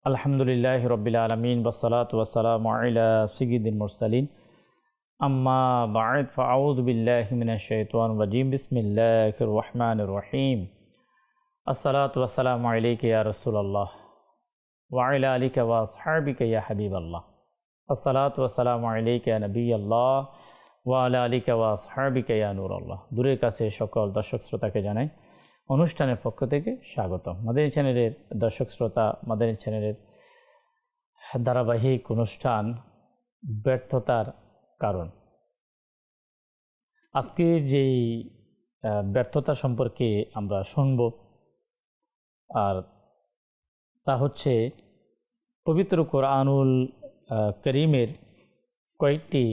আলহামদুলিল্লাহি রাব্বিল আলামিন ওয়াসসালাতু ওয়াসসালামু আলা সাইয়্যিদিল মুরসালিন আম্মা বা'দ ফাআউযু বিল্লাহি মিনাশ শাইতানির রাজীম বিসমিল্লাহির রহমানির রহিম আসসালাতু ওয়াসসালামু আলাইকা ইয়া রাসূলুল্লাহ ওয়া আলা আলিকা ওয়া আসহাবিকা ইয়া হাবিবাল্লাহ আসসালাতু ওয়াসসালামু আলাইকা ইয়া নবিয়াল্লাহ ওয়া আলা আলিকা ওয়া আসহাবিকা ইয়া নূরাল্লাহ। দূরের কাছে সকল দর্শক শ্রোতাকে জানাই অনুষ্ঠানের পক্ষ থেকে স্বাগতম। মাদানী চ্যানেলের দর্শক শ্রোতা, মাদানী চ্যানেলের ধারাবাহিক অনুষ্ঠান ব্যর্থতার কারণ। আজকে যেই ব্যর্থতা সম্পর্কে আমরা শুনব আর তা হচ্ছে পবিত্র কোরআনুল করিমের কয়েকটি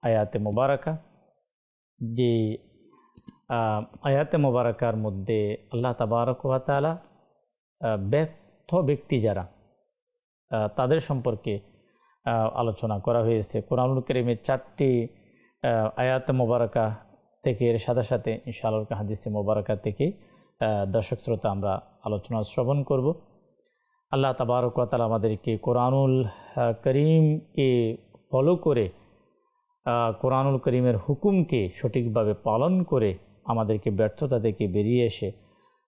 আয়াতে মোবারকা, যে আয়াতে মোবারকার মধ্যে আল্লাহ তাবারক ওয়া তাআলা ব্যর্থ ব্যক্তি যারা তাদের সম্পর্কে আলোচনা করা হয়েছে। কোরআনুল কারীমের 4টি আয়াতে মোবারকা থেকে এর সাথে সাথে ইনশাআল্লাহ হাদিসে মোবারকা থেকে দর্শক শ্রোতা আমরা আলোচনা শ্রবণ করব। আল্লাহ তাবারক ওয়া তাআলা আমাদেরকে কোরআনুল কারীমকে ফলো করে কোরআনুল কারীমের হুকুমকে সঠিকভাবে পালন করে আমাদেরকে ব্যর্থতা থেকে বেরিয়ে এসে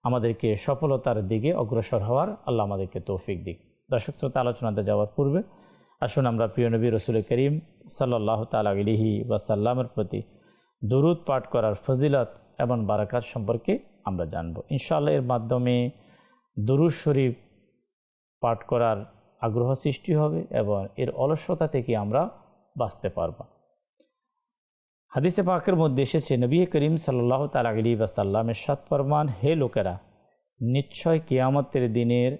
আমাদেরকে সফলতার দিকে অগ্রসর হওয়ার আল্লাহ আমাদেরকে তৌফিক দিক। দর্শক শ্রোতা, আলোচনাতে যাওয়ার পূর্বে আসুন আমরা প্রিয় নবী রাসূল করিম সাল্লাল্লাহু তাআলা আলাইহি ওয়াসাল্লামের প্রতি দরুদ পাঠ করার ফজিলত এবং বারাকাত সম্পর্কে আমরা জানব। ইনশাআল্লাহ এর মাধ্যমে দরুদ শরীফ পাঠ করার আগ্রহ সৃষ্টি হবে এবং এর অলসতা থেকে আমরা বাঁচতে পারব। হাদিসে পাকের মধ্যে এসেছে, নবী করিম সাল্লাল্লাহু তাআলা আলাইহি ওয়াসাল্লাম ইরশাদ ফরমান, হে লোকেরা, নিশ্চয় কিয়ামতের দিনের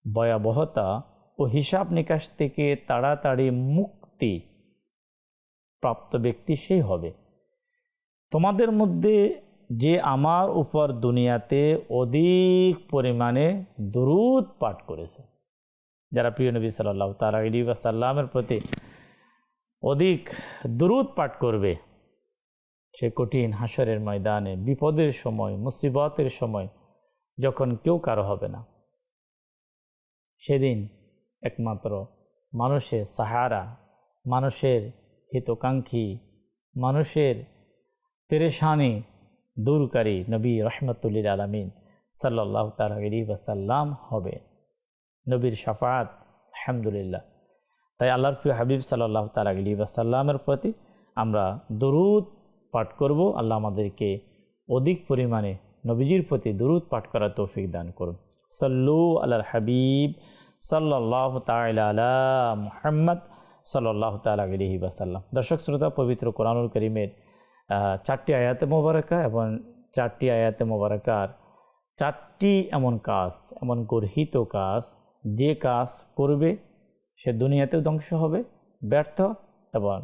ভয়াবহতা ও হিসাব নিকাশ থেকে তাড়াতাড়ি মুক্তি প্রাপ্ত ব্যক্তি সেই হবে তোমাদের মধ্যে যে আমার উপর দুনিয়াতে অধিক পরিমাণে দরুদ পাঠ করেছে। যারা প্রিয় নবী সাল্লাল্লাহু তাআলা আলাইহি ওয়াসাল্লামের প্রতি অধিক দরুদ পাঠ করবে, সে কঠিন হাসরের ময়দানে বিপদের সময়, মুসিবতের সময় যখন কেউ কারো হবে না, সেদিন একমাত্র মানুষের সাহারা, মানুষের হিতকাঙ্ক্ষী, মানুষের পেরেশানি দূরকারী নবী রাহমাতুল লিল আলামিন সাল্লাল্লাহু তাআলা আলাইহি ওয়াসাল্লাম হবে। নবীর শাফাআত, আলহামদুলিল্লাহ। তাই আল্লাহর প্রিয় হাবিব সাল্লাল্লাহু তাআলা আলাইহি ওয়াসাল্লামের প্রতি আমরা দরুদ পাঠ করব। আল্লাহ আমাদেরকে অধিক পরিমাণে নবীজির প্রতি দরুদ পাঠ করার তৌফিক দান করুন। সাল্লু আলাল হাবিব সাল্লাল্লাহু তাআলা আলা মুহাম্মদ সাল্লাল্লাহু তাআলা আলাইহি ওয়াসাল্লাম। দর্শক শ্রোতা, পবিত্র কোরআনুল কারীমের 4টি আয়াতে মোবারকা এবং 4টি আয়াতে মোবারকার 4টি এমন কাজ, এমন গর্হিত কাজ, যে কাজ করবে সে দুনিয়াতেও ধ্বংস হবে, ব্যর্থ, এবং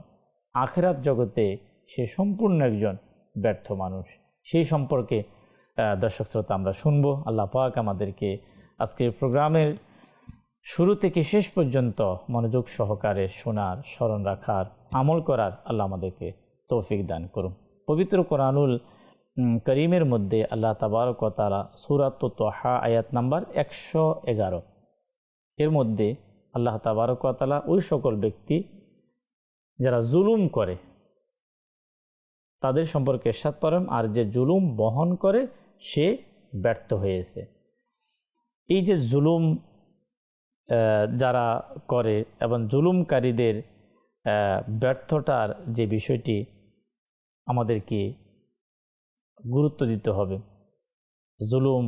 আখিরাত জগতে সে সম্পূর্ণ একজন ব্যর্থ মানুষ। সেই সম্পর্কে দর্শক শ্রোতা আমরা শুনবো। আল্লাহ পাক আমাদেরকে আজকের প্রোগ্রামের শুরু থেকে শেষ পর্যন্ত মনোযোগ সহকারে শোনার, স্মরণ রাখার, আমল করার আল্লাহ আমাদেরকে তৌফিক দান করুন। পবিত্র কোরআনুল করিমের মধ্যে আল্লাহ তাবারক ওয়া তাআলা সূরাত তাহা আয়াত নাম্বার 111 এর মধ্যে আল্লাহ তাবারক ওয়া তাআলা ওই সকল ব্যক্তি যারা জুলুম করে তাদের সম্পর্কে ইরশাদ করেন, আর যে জুলুম বহন করে সে ব্যর্থ হয়েছে। এই যে জুলুম যারা করে এবং জুলুমকারীদের ব্যর্থতার যে বিষয়টি আমাদেরকে গুরুত্ব দিতে হবে। জুলুম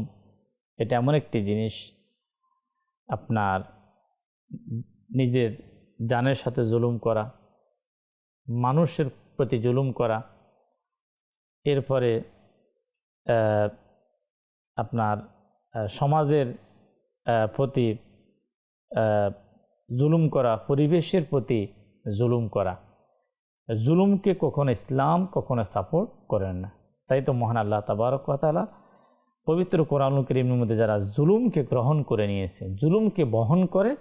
এটা এমন একটি জিনিস, আপনার নিজের জানের সাথে জুলুম করা, মানুষের প্রতি জুলুম করা, এরপরে আপনার সমাজের প্রতি জুলুম করা, পরিবেশের প্রতি জুলুম করা। জুলুমকে কখনো ইসলাম কখনো সাপোর্ট করেন না। তাই তো মহান আল্লাহ তাবারক ওয়া তাআলা পবিত্র কোরআনুল কারীমের মধ্যে যারা জুলুমকে গ্রহণ করে নিয়েছে, জুলুমকে বহন করে,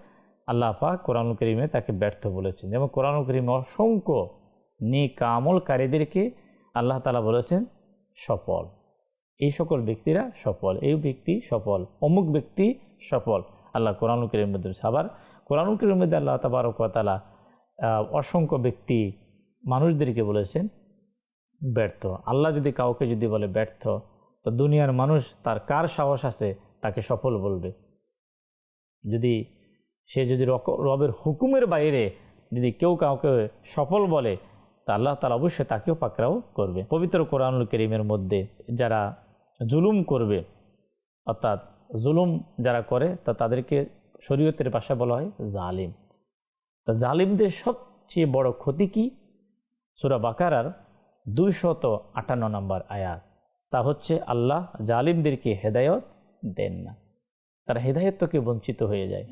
আল্লাহ পাক কোরআনুল কারীমে তাকে ব্যর্থ বলেছেন। যেমন কোরআনুল কারীমে অসংখ্য নেক আমলকারীদেরকে আল্লাহ তাআলা বলেছেন সফল। এই সকল ব্যক্তিরা সফল, এই ব্যক্তি সফল, অমুক ব্যক্তি সফল। আল্লাহ কোরআনুল কারীমের মধ্যে বলছে। আবার কোরআনুল কারীমের মধ্যে আল্লাহ তাবারক ওয়া তাআলা অসংখ্য ব্যক্তি মানুষদেরকে বলেছেন ব্যর্থ। আল্লাহ যদি কাউকে যদি বলে ব্যর্থ, তো দুনিয়ার মানুষ তার কার সাহস আছে তাকে সফল বলবে? যদি সে যদি রবের হুকুমের বাইরে যদি কেউ কাউকে সফল বলে, তা আল্লাহ তাআলা অবশ্যই তাকেও পাকড়াও করবে। পবিত্র কোরআনুল কারীমের মধ্যে যারা জুলুম করবে, অর্থাৎ জুলুম যারা করে, তা তাদেরকে শরীয়তের ভাষায় বলা হয় জালিম। তা জালিমদের সবচেয়ে বড় ক্ষতি কি? সূরা বাকারার 258 নম্বর আয়াত। তা হচ্ছে আল্লাহ জালিমদেরকে হেদায়েত দেন না, তারা হেদায়েত থেকে বঞ্চিত হয়ে যায়।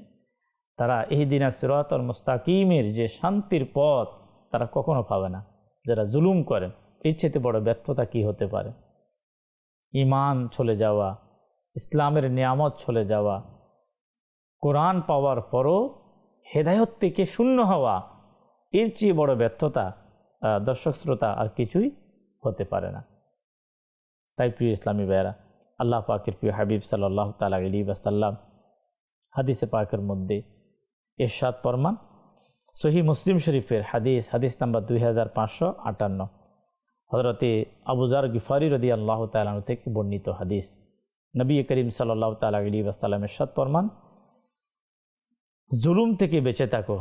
তারা ইহদিনা সিরাতাল মুস্তাকিমের যে শান্তির পথ তারা কখনো পাবে না। যারা জুলুম করেন, এর চেয়ে বড় ব্যর্থতা কি হতে পারে? ঈমান চলে যাওয়া, ইসলামের নিয়ামত চলে যাওয়া, কোরআন পাওয়ার পরও হেদায়েত থেকে শূন্য হওয়া, এর চেয়ে বড় ব্যর্থতা দর্শক শ্রোতা আর কিছুই হতে পারে না। তাই প্রিয় ইসলামী ভাইয়েরা, আল্লাহ পাকের প্রিয় হাবিব সাল্লাল্লাহু তাআলা আলাইহি ওয়াসাল্লাম হাদিসে পাকের মধ্যে ইরশাদ ফরমান, সহিহ মুসলিম শরীফের হাদিস নাম্বার 2558, হযরতে আবু যার গিফারি রাদিয়াল্লাহু তাআলা আনহু থেকে বর্ণিত হাদিস। নবী করিম সাল্লাল্লাহু তাআলা আলাইহি ওয়াসাল্লাম ইরশাদ ফরমান, জুলুম থেকে বেঁচে থাকো,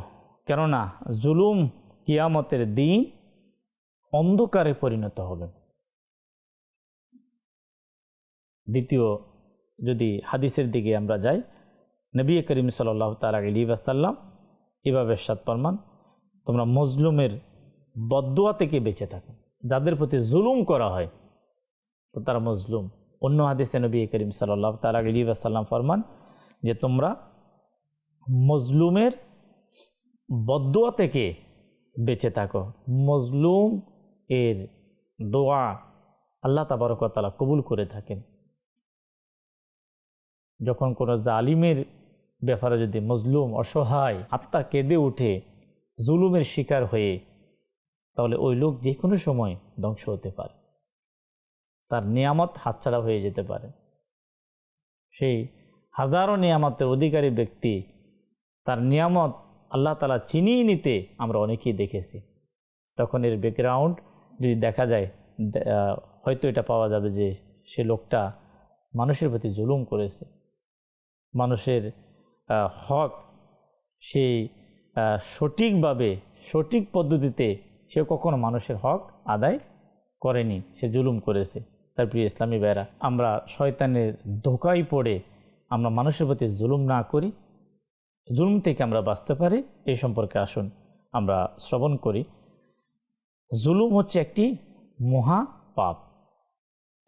কেননা জুলুম কিয়ামতের দিন অন্ধকারে পরিণত হবে। দ্বিতীয় যদি হাদিসের দিকে আমরা যাই, নবী করিম সাল্লাল্লাহু তাআলা আলাইহি ওয়াসাল্লাম এভাবে ইরশাদ ফরমান, তোমরা মজলুমের বদদুয়া থেকে বেঁচে থাকো। যাদের প্রতি জুলুম করা হয় তো তারা মজলুম। অন্য হাদিসে নবী করিম সাল্লাল্লাহু তাআলা আলাইহি ওয়াসাল্লাম ফরমান যে তোমরা মজলুমের বদদুয়া থেকে বেঁচে থাকো। মজলুম এর দোয়া আল্লাহ তাবারক ওয়া তাআলা কবুল করে থাকেন। যখন কোনো জালিমের ব্যাপারে যদি মজলুম অসহায় আত্মা কেঁদে উঠে জুলুমের শিকার হয়ে, তাহলে ওই লোক যে কোনো সময় ধ্বংস হতে পারে, তার নিয়ামত হাতছাড়া হয়ে যেতে পারে। সেই হাজারো নিয়ামতের অধিকারী ব্যক্তি, তার নিয়ামত আল্লাহ তাআলা চিনিয়ে নিতে আমরা অনেকেই দেখেছি। তখন এর ব্যাকগ্রাউন্ড যদি দেখা যায়, হয়তো এটা পাওয়া যাবে যে সে লোকটা মানুষের প্রতি জুলুম করেছে, মানুষের হক সেই সঠিকভাবে সঠিক পদ্ধতিতে সে কখনো মানুষের হক আদায় করেনি, সে জুলুম করেছে। তার প্রিয় ইসলামী ভাইরা, আমরা শয়তানের ধোঁকায় পড়ে আমরা মানুষের প্রতি জুলুম না করি, জুলুম থেকে আমরা বাঁচতে পারি, এই সম্পর্কে আসুন আমরা শ্রবণ করি। জুলুম হচ্ছে একটি মহা পাপ,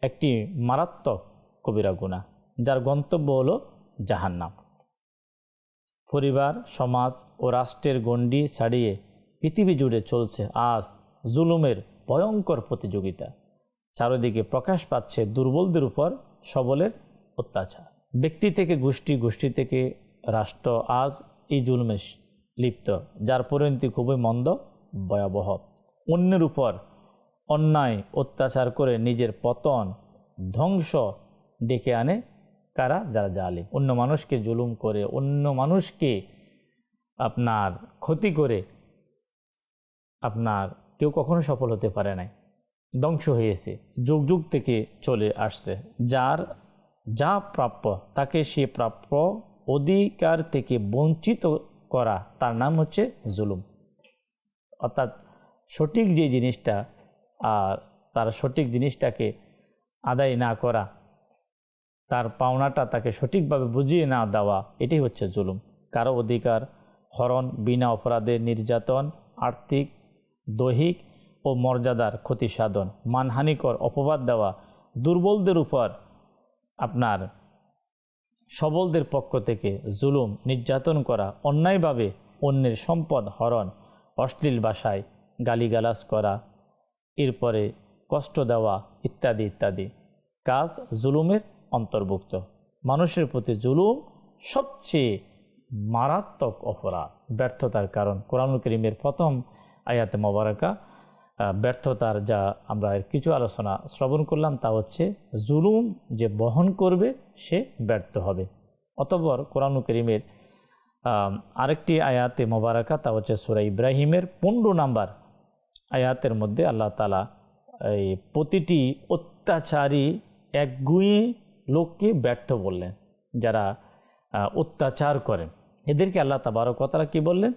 একটি মারাত্মক কবিরা গুনাহ, যার গন্তব্য হলো জাহান্নাম। পরিবার, সমাজ ও রাষ্ট্রের গণ্ডি ছাড়িয়ে পৃথিবী জুড়ে চলছে আজ জুলুমের ভয়ঙ্কর প্রতিযোগিতা। চারিদিকে প্রকাশ পাচ্ছে দুর্বলদের উপর সবলের অত্যাচার। ব্যক্তি থেকে গোষ্ঠী, গোষ্ঠী থেকে রাষ্ট্র আজ এই জুলুমে লিপ্ত, যার পরিণতি খুবই মন্দ, ভয়াবহ। অন্যের উপর অন্যায় অত্যাচার করে নিজের পতন, ধ্বংস ডেকে আনে কারা? যারা জালিম। অন্য মানুষকে জুলুম করে, অন্য মানুষকে আপনার ক্ষতি করে আপনার কেউ কখনো সফল হতে পারে নাই, ধ্বংস হয়েছে, যুগ যুগ থেকে চলে আসছে। যার যা প্রাপ্য তাকে সে প্রাপ্য অধিকার থেকে বঞ্চিত করা, তার নাম হচ্ছে জুলুম। অর্থাৎ সঠিক যে জিনিসটা, তার সঠিক জিনিসটাকে আদায় না করা, তার পাওনাটা তাকে সঠিকভাবে বুঝিয়ে না দেওয়া, এটাই হচ্ছে জুলুম। কারো অধিকার হরণ, বিনা অপরাধে নির্যাতন, আর্থিক, দৈহিক ও মর্যাদার ক্ষতি সাধন, মানহানিকর অপবাদ দেওয়া, দুর্বলদের উপর আপনার সবলদের পক্ষ থেকে জুলুম নির্যাতন করা, অন্যায়ভাবে অন্যের সম্পদ হরণ, অশ্লীল ভাষায় গালিগালাজ করা, এরপরে কষ্ট দেওয়া ইত্যাদি ইত্যাদি কাজ জুলুমের অন্তর্ভুক্ত। মানুষের প্রতি জুলুম সবচেয়ে মারাত্মক অপরাধ, ব্যর্থতার কারণ। কোরআনুল কারীমের প্রথম আয়াতে মোবারকা ব্যর্থতার যা আমরা কিছু আলোচনা শ্রবণ করলাম, তা হচ্ছে জুলুম যে বহন করবে সে ব্যর্থ হবে। অতঃপর কোরআন কারীমের আরেকটি আয়াতে মোবারকা, তা হচ্ছে সূরা ইব্রাহিমের 15 নম্বর আয়াতের মধ্যে আল্লাহ তাআলা এই প্রতিটি অত্যাচারী একগুঁয়ে লোককে ব্যর্থ বললেন। যারা অত্যাচার করেন এদেরকে আল্লাহ তাবারক ওয়া তাআলা কী বললেন?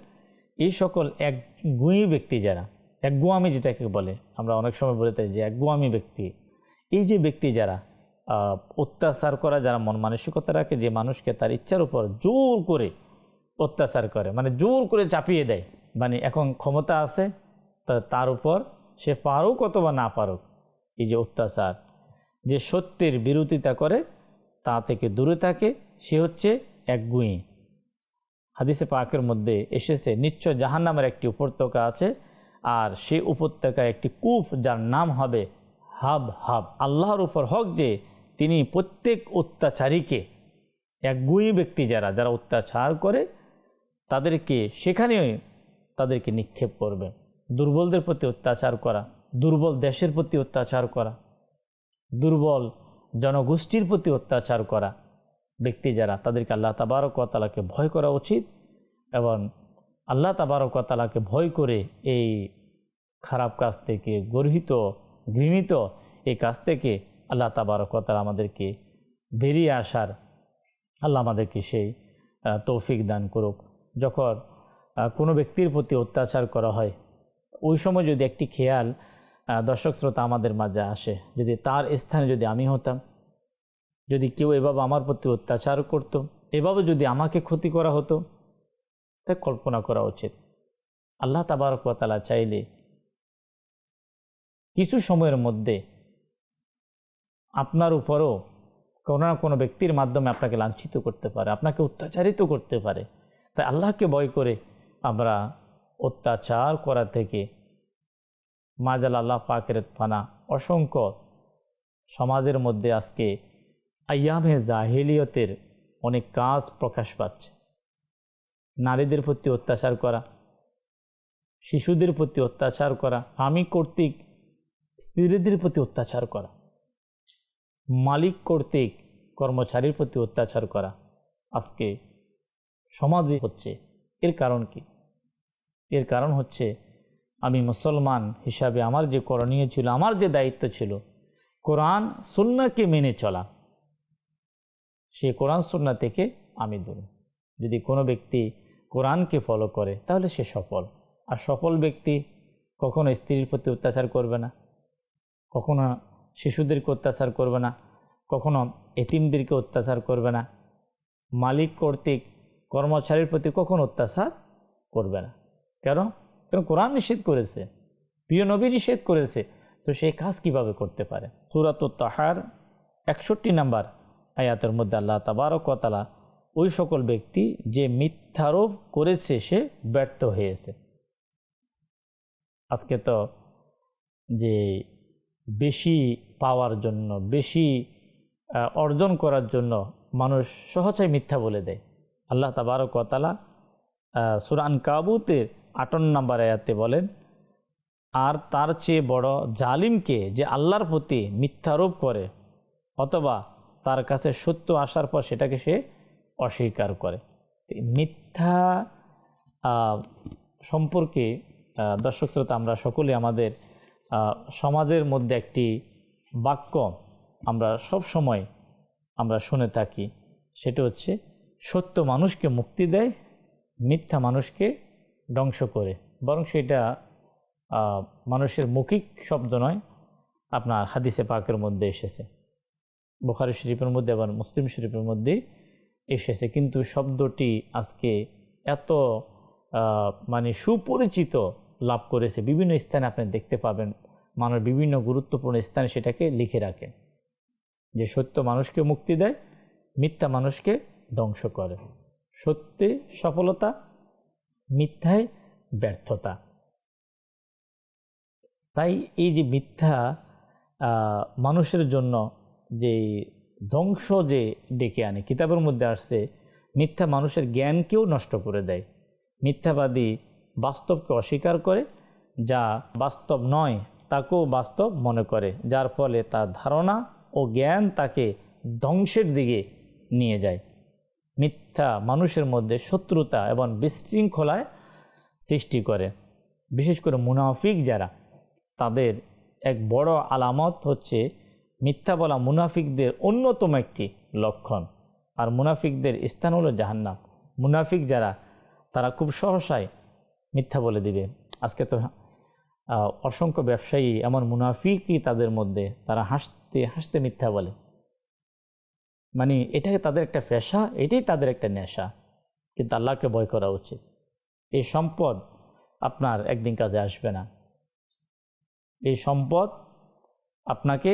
এই সকল একগুঁয়ে ব্যক্তি, যারা একগুঁয়ামি যেটাকে বলে, আমরা অনেক সময় বলে থাকি যে একগুঁয়ামি ব্যক্তি, এই যে ব্যক্তি যারা অত্যাচার করা, যারা মন মানসিকতা রাখে যে মানুষকে তার ইচ্ছার উপর জোর করে অত্যাচার করে, মানে জোর করে চাপিয়ে দেয়, মানে এখন ক্ষমতা আছে তার উপর সে পারুক অথবা না পারুক, এই যে অত্যাচার, যে সত্যের বিরোধিতা করে তা থেকে দূরে থাকে, সে হচ্ছে একগুঁয়ে। হাদিসে পাকের মধ্যে এসেছে নিশ্চয় জাহান্নামের একটি উপত্যকা আছে, আর সেই উপত্যকায় একটি কূপ যার নাম হবে হাব হাব। আল্লাহর উপর হক যে তিনি প্রত্যেক অত্যাচারীকে, একগুঁয়ে ব্যক্তি যারা যারা অত্যাচার করে তাদেরকে সেখানে তাদেরকে নিক্ষেপ করবে। দুর্বলদের প্রতি অত্যাচার করা, দুর্বল দেশের প্রতি অত্যাচার করা, দুর্বল জনগোষ্ঠীর প্রতি অত্যাচার করা ব্যক্তি যারা, তাদেরকে আল্লাহ তাবারক ওয়া তাআলাকে ভয় করা উচিত। এবং আল্লাহ তাবারক ওয়া তাআলাকে ভয় করে এই খারাপ কাজ থেকে, গর্হিত ঘৃণিত এই কাজ থেকে আল্লাহ তাবারক ওয়া তাআলা আমাদেরকে বেরিয়ে আসার আল্লাহ আমাদেরকে সেই তৌফিক দান করুক। যখন কোনো ব্যক্তির প্রতি অত্যাচার করা হয়, ওই সময় যদি একটি খেয়াল দর্শক শ্রোতা আমাদের মাঝে আসে, যদি তার স্থানে যদি আমি হতাম, যদি কেউ এভাবে আমার প্রতি অত্যাচার করত, এভাবে যদি আমাকে ক্ষতি করা হতো, তা কল্পনা করা উচিত। আল্লাহ তাবারক ওয়া তাআলা চাইলে কিছু সময়ের মধ্যে আপনার উপরও কোনো না কোনো ব্যক্তির মাধ্যমে আপনাকে লাঞ্ছিত করতে পারে, আপনাকে অত্যাচারিত করতে পারে। তাই আল্লাহকে ভয় করে আমরা অত্যাচার করা থেকে মাজাল আল্লাহ পাকের ফানা। অসংখ্য সমাজের মধ্যে আজকে আইয়ামে জাহিলিয়তের অনেক কাজ প্রকাশ পাচ্ছে। নারীদের প্রতি অত্যাচার করা, শিশুদের প্রতি অত্যাচার করা, স্বামী কর্তৃক স্ত্রীদের প্রতি অত্যাচার করা, মালিক কর্তৃক কর্মচারীর প্রতি অত্যাচার করা আজকে সমাজে হচ্ছে। এর কারণ কি? এর কারণ হচ্ছে আমি মুসলমান হিসাবে আমার যে করণীয় ছিল, আমার যে দায়িত্ব ছিল কোরআন সুন্নাহকে মেনে চলা, সেই কোরআন সুন্নাহ থেকে আমি দূরে। যদি কোনো ব্যক্তি কোরআনকে ফলো করে তাহলে সে সফল। আর সফল ব্যক্তি কখনো স্ত্রীর প্রতি অত্যাচার করবে না, কখনো শিশুদেরকে অত্যাচার করবে না, কখনো এতিমদেরকে অত্যাচার করবে না, মালিক কর্তৃক কর্মচারীর প্রতি কখনো অত্যাচার করবে না। কেন? কারণ কোরআন নিষেধ করেছে, প্রিয় নবী নিষেধ করেছে। তো সেই কাজ কিভাবে করতে পারে? সূরাতুত তাহার 61 নম্বর আয়াতের মধ্যে আল্লাহ তাবারক ওয়া তাআলা ওই সকল ব্যক্তি যে মিথ্যারোপ করেছে সে ব্যর্থ হয়েছে। আজকে তো যে বেশি পাওয়ার জন্য, বেশি অর্জন করার জন্য মানুষ সহজেই মিথ্যা বলে দেয়। আল্লাহ তাবারক ওয়া তাআলা সূরা আনকাবুতের 58 নম্বর আয়াতে বলেন, আর তার চেয়ে বড় জালিমকে যে আল্লাহর প্রতি মিথ্যারোপ করে অথবা তার কাছে সত্য আসার পর সেটাকে সে অস্বীকার করে। মিথ্যা সম্পর্কে দর্শক শ্রোতা আমরা সকলে আমাদের সমাজের মধ্যে একটি বাক্য আমরা সব সময় আমরা শুনে থাকি, সেটা হচ্ছে সত্য মানুষকে মুক্তি দেয়, মিথ্যা মানুষকে ধ্বংস করে। বরং সেটা মানুষের মৌখিক শব্দ নয়, আপনার হাদিসে পাকের মধ্যে এসেছে, বুখারী শরীফের মধ্যে আবার মুসলিম শরীফের মধ্যে এসেছে। কিন্তু শব্দটি আজকে এত মানে সুপরিচিত লাভ করেছে, বিভিন্ন স্থানে আপনি দেখতে পাবেন, মানুষ বিভিন্ন গুরুত্বপূর্ণ স্থানে সেটাকে লিখে রাখেন যে সত্য মানুষকে মুক্তি দেয়, মিথ্যা মানুষকে ধ্বংস করে। সত্যে সফলতা, মিথ্যায় ব্যর্থতা। তাই এই যে মিথ্যা মানুষের জন্য যে ধ্বংস যে ডেকে আনে, কিতাবের মধ্যে আসছে মিথ্যা মানুষের জ্ঞানকেও নষ্ট করে দেয়। মিথ্যাবাদী বাস্তবকে অস্বীকার করে, যা বাস্তব নয় তাকেও বাস্তব মনে করে, যার ফলে তার ধারণা ও জ্ঞান তাকে ধ্বংসের দিকে নিয়ে যায়। মিথ্যা মানুষের মধ্যে শত্রুতা এবং বিশৃঙ্খলায় সৃষ্টি করে। বিশেষ করে মুনাফিক যারা, তাদের এক বড় আলামত হচ্ছে মিথ্যা বলা মুনাফিকদের অন্যতম একটি লক্ষণ। আর মুনাফিকদের স্থান হলো জাহান্নাম। মুনাফিক যারা, তারা খুব সহসায় মিথ্যা বলে দিবে। আজকে তো অসংখ্য ব্যবসায়ী এমন মুনাফিকই তাদের মধ্যে, তারা হাসতে হাসতে মিথ্যা বলে। মানে এটাকে তাদের একটা পেশা, এটাই তাদের একটা নেশা। কিন্তু আল্লাহকে ভয় করা উচিত। এই সম্পদ আপনার একদিন কাজে আসবে না। এই সম্পদ আপনাকে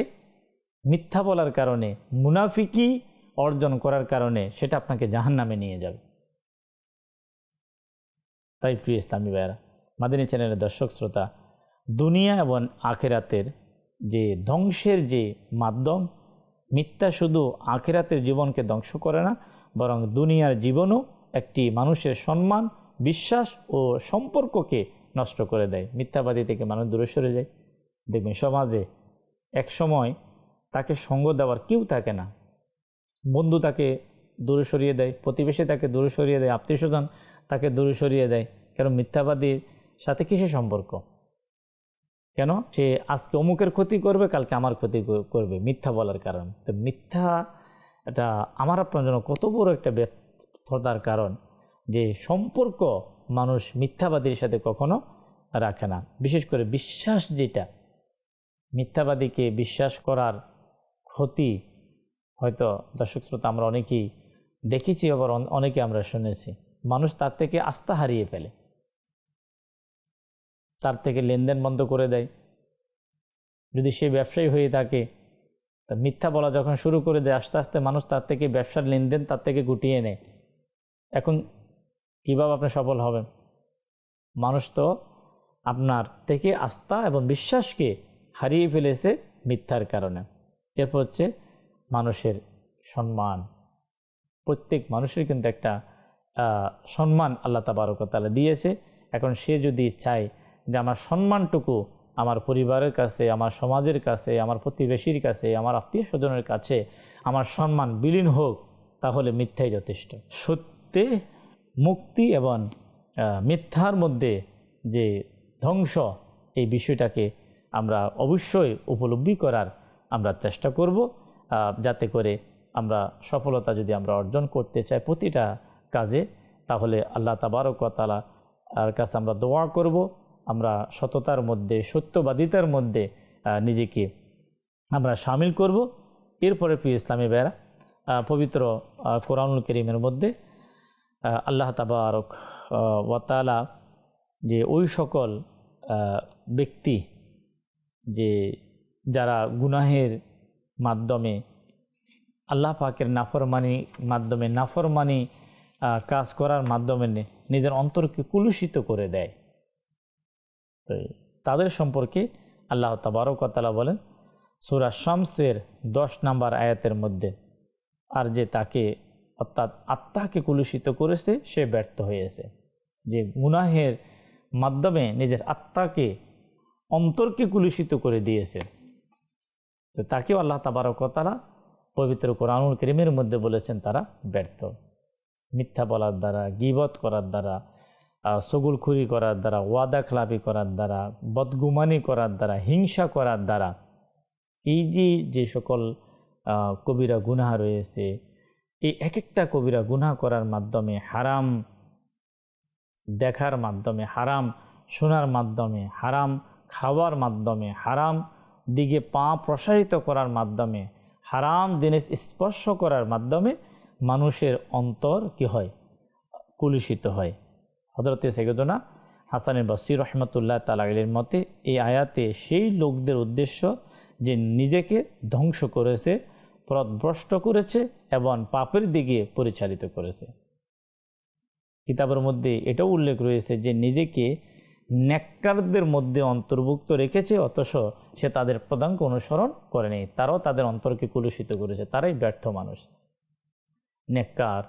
মিথ্যা বলার কারণে, মুনাফিকি অর্জন করার কারণে সেটা আপনাকে জাহান্নামে নিয়ে যাবে। তাই প্রিয় ইসলামী ভাইয়েরা, মাদানী চ্যানেলের দর্শক শ্রোতা, দুনিয়া এবং আখিরাতের যে ধ্বংসের যে মাধ্যম, মিথ্যা শুধু আখিরাতের জীবনকে ধ্বংস করে না, বরং দুনিয়ার জীবনও একটি মানুষের সম্মান, বিশ্বাস ও সম্পর্ককে নষ্ট করে দেয়। মিথ্যাবাদী থেকে মানুষ দূরে সরে যায়। দেখবেন সমাজে এক সময় তাকে সঙ্গ দেওয়ার কেউ থাকে না। বন্ধু তাকে দূরে সরিয়ে দেয়, প্রতিবেশী তাকে দূরে সরিয়ে দেয়, আত্মীয় স্বজন তাকে দূরে সরিয়ে দেয়। কারণ মিথ্যাবাদীর সাথে কিসের সম্পর্ক? কেন? সে আজকে অমুকের ক্ষতি করবে, কালকে আমার ক্ষতি করবে মিথ্যা বলার কারণ। তো মিথ্যা এটা আমার আপনার জন্য কত বড় একটা ব্যর্থতার কারণ, যে সম্পর্ক মানুষ মিথ্যাবাদীর সাথে কখনো রাখে না। বিশেষ করে বিশ্বাস, যেটা মিথ্যাবাদীকে বিশ্বাস করার ক্ষতি হয়তো দর্শক শ্রোতা আমরা অনেকেই দেখেছি, আবার অনেকে আমরা শুনেছি। মানুষ তার থেকে আস্থা হারিয়ে ফেলে, তার থেকে লেনদেন বন্ধ করে দেয়। যদি সে ব্যবসায়ী হয়ে থাকে, তা মিথ্যা বলা যখন শুরু করে দেয়, আস্তে আস্তে মানুষ তার থেকে ব্যবসার লেনদেন তার থেকে গুটিয়ে নেয়। এখন কীভাবে আপনি সফল হবেন? মানুষ তো আপনার থেকে আস্থা এবং বিশ্বাসকে হারিয়ে ফেলেছে মিথ্যার কারণে। এরপর হচ্ছে মানুষের সম্মান। প্রত্যেক মানুষের কিন্তু একটা সম্মান আল্লাহ তাবারক ওয়া তাআলা দিয়েছে। এখন সে যদি চায় যে আমার সম্মানটুকু আমার পরিবারের কাছে, আমার সমাজের কাছে, আমার প্রতিবেশীর কাছে, আমার আত্মীয় স্বজনের কাছে আমার সম্মান বিলীন হোক, তাহলে মিথ্যাই যথেষ্ট। সত্যে মুক্তি এবং মিথ্যার মধ্যে যে ধ্বংস, এই বিষয়টাকে আমরা অবশ্যই উপলব্ধি করার আমরা চেষ্টা করব, যাতে করে আমরা সফলতা যদি আমরা অর্জন করতে চাই প্রতিটা কাজে, তাহলে আল্লাহ তাবারক ওয়া তাআলার কাছে আমরা দোয়া করব। আমরা সততার মধ্যে, সত্যবাদিতার মধ্যে নিজেকে আমরা শামিল করব। এরপরে প্রিয় ইসলামী ভাইয়েরা, পবিত্র কোরআনুল কারীমের মধ্যে আল্লাহ তাবারক ওয়া তাআলা যে ওই সকল ব্যক্তি যে যারা গুনাহের মাধ্যমে, আল্লাহ পাকের নাফরমানি কাজ করার মাধ্যমে নিজের অন্তরকে কুলুষিত করে দেয়, তো তাদের সম্পর্কে আল্লাহ তাবারক ওয়া তাআলা বলেন সূরা শামসের 10 নম্বর আয়াতের মধ্যে, আর যে তাকে অর্থাৎ আত্মাকে কুলুষিত করেছে সে ব্যর্থ হয়েছে। যে গুনাহের মাধ্যমে নিজের আত্মাকে, অন্তরকে কুলুষিত করে দিয়েছে, তো তাকেও আল্লাহ তাবারক ওয়া তাআলা পবিত্র কোরআনুল কারীমের মধ্যে বলেছেন তারা ব্যর্থ। মিথ্যা বলার দ্বারা, গীবত করার দ্বারা, সগুলখুরি করার দ্বারা, ওয়াদা খেলাপি করার দ্বারা, বদগুমানি করার দ্বারা, হিংসা করার দ্বারা, এই যে সকল কবিরা গুনাহ রয়েছে, এই এক একটা কবিরা গুনাহ করার মাধ্যমে, হারাম দেখার মাধ্যমে, হারাম শোনার মাধ্যমে, হারাম খাওয়ার মাধ্যমে, হারাম দিকে পা প্রসারিত করার মাধ্যমে, হারাম জিনিস স্পর্শ করার মাধ্যমে মানুষের অন্তর কি হয়? কুলুষিত হয়। হযরতে সাইয়্যিদুনা হাসান বসরি রাহমাতুল্লাহ তাআলা আলাইহির মতে এই আয়াতে সেই লোকদের উদ্দেশ্য যে নিজেকে ধ্বংস করেছে, পথভ্রষ্ট করেছে এবং পাপের দিকে পরিচালিত করেছে। কিতাবের মধ্যে এটাও উল্লেখ রয়েছে যে নিজেকে নেককারদের মধ্যে অন্তর্ভুক্ত রেখেছে, অথচ সে তাদের পদাঙ্ক অনুসরণ করেনি। তারাও তাদের অন্তরকে কুলুষিত করেছে, তারাই ব্যর্থ মানুষ। নেককার,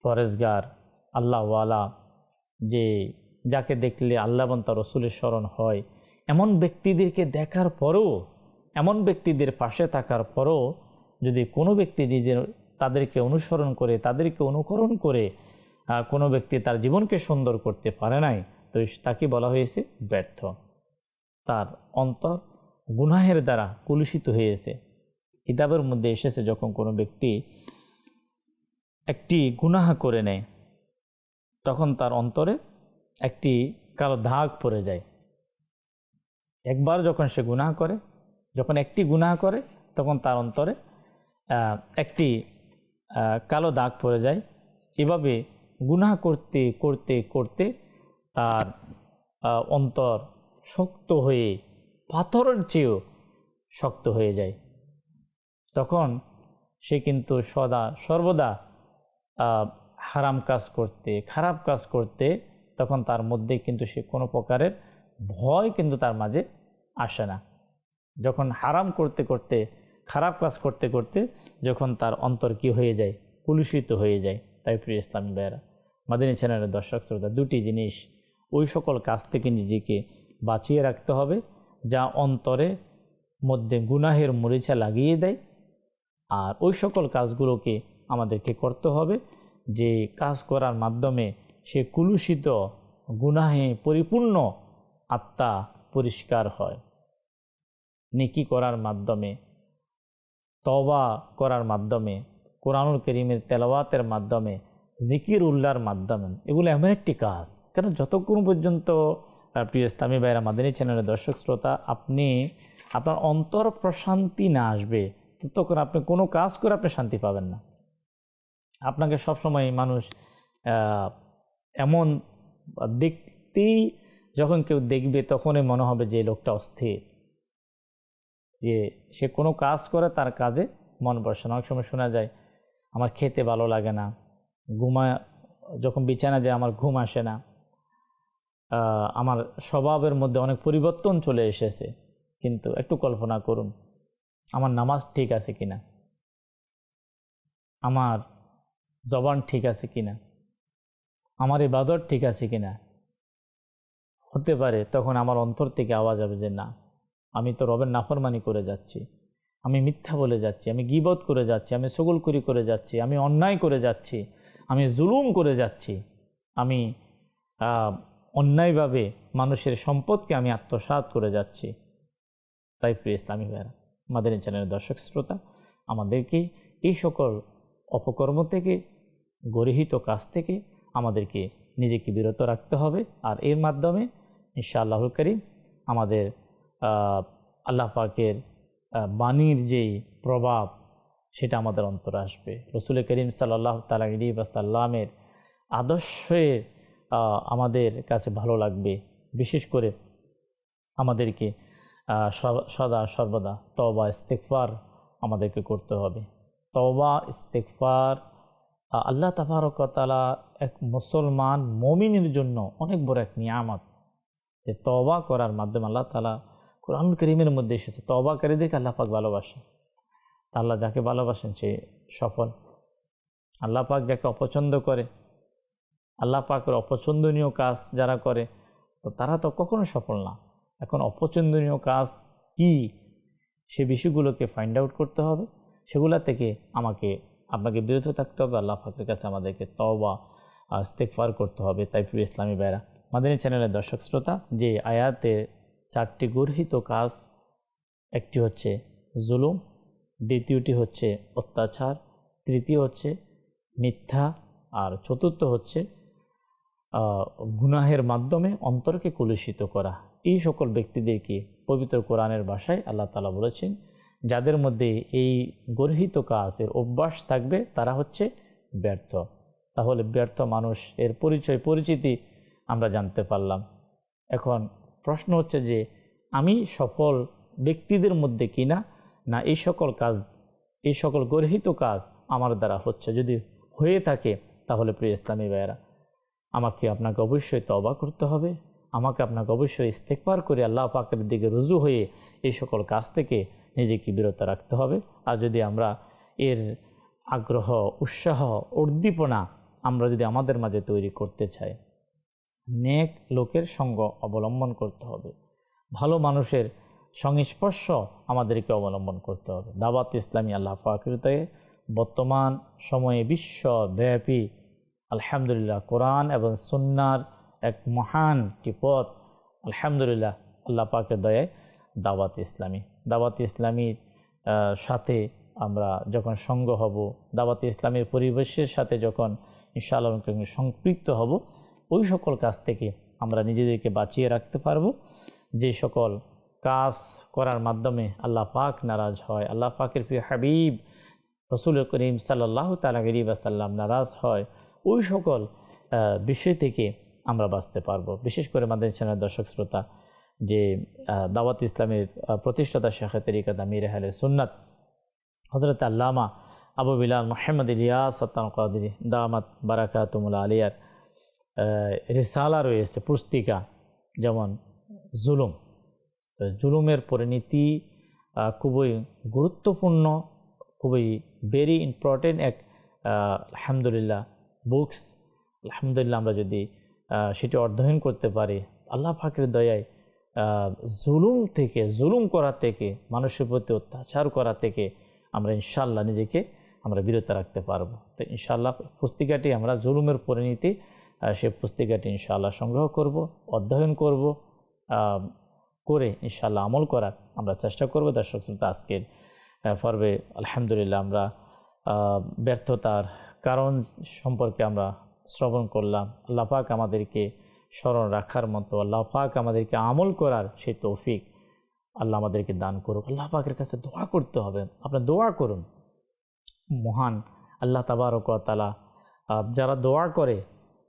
পরেজগার, আল্লাহওয়ালা, যে যাকে দেখলে আল্লাহ এবং তার রাসূলের স্মরণ হয়, এমন ব্যক্তিদেরকে দেখার পরেও, এমন ব্যক্তিদের পাশে থাকার পরেও যদি কোনো ব্যক্তি নিজের তাদেরকে অনুসরণ করে, তাদেরকে অনুকরণ করে কোনো ব্যক্তি তার জীবনকে সুন্দর করতে পারে নাই, তো তাকে বলা হয়েছে ব্যর্থ। তার অন্তর গুনাহের দ্বারা কলুষিত হয়েছে। কিতাবের মধ্যে এসেছে যখন কোনো ব্যক্তি একটি গুনাহ করে নেয় তখন তার অন্তরে একটি কালো দাগ পড়ে যায়। একবার যখন সে গুনাহ করে, যখন একটি গুনাহ করে তখন তার অন্তরে একটি কালো দাগ পড়ে যায়। এভাবে গুনাহ করতে করতে করতে তার অন্তর শক্ত হয়ে পাথরের চেয়েও শক্ত হয়ে যায়। তখন সে কিন্তু সর্বদা হারাম কাজ করতে, খারাপ কাজ করতে, তখন তার মধ্যে কিন্তু সে কোনো প্রকারের ভয় কিন্তু তার মাঝে আসে না। যখন হারাম করতে করতে, খারাপ কাজ করতে করতে যখন তার অন্তর কি হয়ে যায়, কলুষিত হয়ে যায়। তাই প্রিয় ইসলামী ভাইয়েরা, মাদানী চ্যানেলের দর্শক শ্রোতা, দুটি জিনিস, ওই সকল কাজ থেকে নিজেকে বাঁচিয়ে রাখতে হবে যা অন্তরে মধ্যে গুনাহের মরিচা লাগিয়ে দেয়, আর ওই সকল কাজগুলোকে আমাদেরকে করতে হবে যে কাজ করার মাধ্যমে সে কলুষিত গুনাহে পরিপূর্ণ আত্মা পরিষ্কার হয়। নেকি করার মাধ্যমে, তওবা করার মাধ্যমে, কোরআনুল কারীমের তেলাওয়াতের মাধ্যমে, জিকির উল্লাহর মাধ্যমে, এগুলো এমন একটি কাজ, কারণ যতক্ষণ পর্যন্ত প্রিয় ইসলামী ভাইরা, মাদানী চ্যানেলের দর্শক শ্রোতা, আপনার অন্তর প্রশান্তি না আসবে ততক্ষণ আপনি কোনো কাজ করে আপনি শান্তি পাবেন না। আপনাকে সবসময় মানুষ এমন দেখতেই, যখন কেউ দেখবে তখনই মনে হবে যে লোকটা অস্থির, যে সে কোনো কাজ করে তার কাজে মন বসে না। অনেক সময় শোনা যায় আমার খেতে ভালো লাগে না, যখন বিছানা যায় আমার ঘুম আসে না, আমার স্বভাবের মধ্যে অনেক পরিবর্তন চলে এসেছে। কিন্তু একটু কল্পনা করুন, আমার নামাজ ঠিক আছে কিনা, আমার জবান ঠিক আছে কিনা, আমার ইবাদত ঠিক আছে কিনা। হতে পারে তখন আমার অন্তর থেকে আওয়াজ হবে যে না, আমি তো রবের নাফরমানি করে যাচ্ছি, আমি মিথ্যা বলে যাচ্ছি, আমি গীবত করে যাচ্ছি, আমি চগলখুরি করে যাচ্ছি, আমি অন্যায় করে যাচ্ছি, আমি জুলুম করে যাচ্ছি, আমি অন্যায়ভাবে মানুষের সম্পদকে আমি আত্মসাৎ করে যাচ্ছি। তাই প্রিয় ইসলামী ভাইরা, মাদানী চ্যানেলের দর্শক শ্রোতা, আমাদেরকে এই সকল অপকর্ম থেকে, গর্হিত কাজ থেকে আমাদেরকে নিজেকে বিরত রাখতে হবে। আর এর মাধ্যমে ইনশাআল্লাহুল কারীম আমাদের আল্লাহ পাকের বাণীর যেই প্রভাব সেটা আমাদের অন্তরে আসবে। রাসূল করিম সাল্লাল্লাহু তাআলা আলাইহি ওয়াসাল্লামের আদর্শে আমাদের কাছে ভালো লাগবে। বিশেষ করে আমাদেরকে সদা সর্বদা তওবা ইস্তেগফার আমাদেরকে করতে হবে। তওবা ইস্তেগফার আল্লাহ তাবারক ওয়া তাআলা এক মুসলমান মুমিনের জন্য অনেক বড় এক নিয়ামত, যে তওবা করার মাধ্যমে আল্লাহ তাআলা কোরআন কারীমের মধ্যে এসেছে তওবাকারীদেরকে আল্লাহ পাক ভালোবাসেন। আল্লাহ যাকে ভালোবাসেন সে সফল। আল্লাহ পাক যাকে অপছন্দ করে, আল্লাহ পাকের অপছন্দনীয় কাজ যারা করে, তো তারা তো কখনো সফল না। এখন অপছন্দনীয় কাজ কি, সে বিষয়গুলোকে ফাইন্ড আউট করতে হবে, সেগুলা থেকে আপনাকে বিরত থাকতে হবে। আল্লাহ পাকের কাছে আমাদেরকে তওবা ইস্তেগফার করতে হবে। তাই প্রিয় ইসলামী ভাইরা, মাদানী চ্যানেলের দর্শক শ্রোতা, যে আয়াতে 4টি গর্হিত কাজ, একটি হচ্ছে জুলুম, দ্বিতীয়টি হচ্ছে অত্যাচার, তৃতীয় হচ্ছে মিথ্যা, আর চতুর্থ হচ্ছে গুনাহের মাধ্যমে অন্তরকে কলুষিত করা। এই সকল ব্যক্তিদেরকে পবিত্র কোরআনের ভাষায় আল্লাহ তাআলা বলেছেন, যাদের মধ্যে এই গর্হিত কাজের অভ্যাস থাকবে তারা হচ্ছে ব্যর্থ। তাহলে ব্যর্থ মানুষ এর পরিচিতি আমরা জানতে পারলাম। এখন প্রশ্ন হচ্ছে যে আমি সফল ব্যক্তিদের মধ্যে কিনা, না এই সকল গর্হিত কাজ আমার দ্বারা হচ্ছে। যদি হয়ে থাকে তাহলে প্রিয় ইসলামী ভাইয়েরা, আপনাকে অবশ্যই তওবা করতে হবে, আপনাকে অবশ্যই ইস্তেগফার করে আল্লাহ পাকের দিকে রুজু হয়ে এই সকল কাজ থেকে নিজেকে বিরত রাখতে হবে। আর যদি আমরা এর আগ্রহ, উৎসাহ, উদ্দীপনা আমরা যদি আমাদের মাঝে তৈরি করতে চাই, নেক লোকের সঙ্গ অবলম্বন করতে হবে, ভালো মানুষের সংস্পর্শ আমাদেরকে অবলম্বন করতে হবে। দাওয়াত ইসলামী আল্লাহ পাকের বর্তমান সময়ে বিশ্বব্যাপী আলহামদুলিল্লাহ কোরআন এবং সুন্নাহর এক মহান পথ আলহামদুলিল্লাহ আল্লাহ পাকের দয়ায় দাওয়াত ইসলামীর সাথে আমরা যখন সঙ্গ হব, দাওয়াত ইসলামের পরিবেশের সাথে যখন ইনশাআল্লাহ সম্পৃক্ত হব, ওই সকল কাজ থেকে আমরা নিজেদেরকে বাঁচিয়ে রাখতে পারবো। যে সকল কাজ করার মাধ্যমে আল্লাহ পাক নারাজ হয়, আল্লাহ পাকের প্রিয় হাবিব রাসূল করিম সাল্লাল্লাহু তাআলা আলাইহি ওয়াসাল্লাম নারাজ হয়, ওই সকল বিষয় থেকে আমরা বাঁচতে পারবো। বিশেষ করে মাদানী চ্যানেলের দর্শক শ্রোতা, যে দাওয়াত ইসলামের প্রতিষ্ঠাতা শেখে তরিকত আমির আহলে সুন্নাত হযরত আল্লামা আবু বিলাল মুহাম্মদ ইলিয়াস আত্তান কাদেরী দামাত বারাকাতুহুল আলিয়ার রিসালা রয়েছে, পুস্তিকা, যেমন জুলুম। তো জুলুমের পরিণতি খুবই গুরুত্বপূর্ণ, খুবই ভেরি ইম্পর্টেন্ট এক আলহামদুলিল্লাহ বুকস। আলহামদুলিল্লাহ আমরা যদি সেটি অধ্যয়ন করতে পারি, আল্লাহ পাকের দয়ায় জুলুম করা থেকে, মানুষের প্রতি অত্যাচার করা থেকে আমরা ইনশাআল্লাহ নিজেকে আমরা বিরত রাখতে পারবো। তো ইনশাআল্লাহ পুস্তিকাটি আমরা জুলুমের পরিণতি, সেই পুস্তিকাটি ইনশাআল্লাহ সংগ্রহ করব, অধ্যয়ন করব, করে ইনশাআল্লাহ আমল করার আমরা চেষ্টা করব। দর্শক শ্রোতা, আজকের পর্বে আলহামদুলিল্লাহ আমরা ব্যর্থতার কারণ সম্পর্কে আমরা শ্রবণ করলাম। আল্লাহ পাক আমাদেরকে স্মরণ রাখার মতো, আল্লাহ পাক আমাদেরকে আমল করার সেই তৌফিক আল্লাহ আমাদেরকে দান করুক। আল্লাহ পাকের কাছে দোয়া করতে হবে। আপনার দোয়া করুন, মহান আল্লাহ তাবারক ওয়া তাআলা যারা দোয়া করে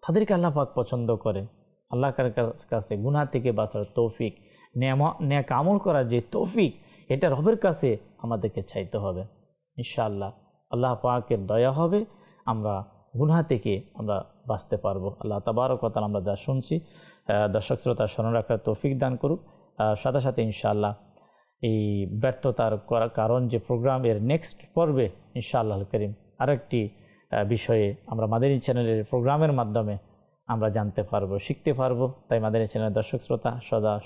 তাদেরকে আল্লাহ পাক পছন্দ করে। আল্লাহর কাছে গুনাহ থেকে বাঁচার তৌফিক, নেক আমল করার যে তৌফিক, এটা রবের কাছে আমাদেরকে চাইতে হবে। ইনশাআল্লাহ আল্লাহ পাকের দয়া হবে, আমরা গুনাহ থেকে আমরা বাঁচতে পারবো। আল্লাহ তাবারক ওয়া তাআলা আমরা যা শুনছি দর্শক শ্রোতা স্মরণ রাখার তৌফিক দান করুক। সাথে সাথে ইনশাআল্লাহ এই ব্যর্থতার কারণ যে প্রোগ্রাম, এর নেক্সট পর্বে ইনশাআল্লাহ করিম আরেকটি বিষয়ে আমরা মাদানী চ্যানেলের প্রোগ্রামের মাধ্যমে আমরা জানতে পারবো, শিখতে পারবো। তাই মাদানী চ্যানেলের দর্শক শ্রোতা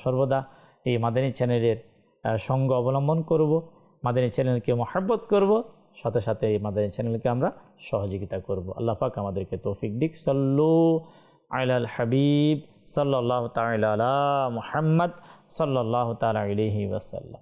সর্বদা এই মাদানী চ্যানেলের সঙ্গ অবলম্বন করব, মাদানী চ্যানেলকে মহব্বত করব, সাথে সাথে এই মাদানী চ্যানেলকে আমরা সহযোগিতা করব। আল্লাহ পাক আমাদেরকে তৌফিক দিক। সাল্লু আলাল হাবিব সাল্লাল্লাহু তাআলা আলা মুহাম্মদ সাল্লাল্লাহু তাআলা আলাইহি ওয়াসাল্লাম।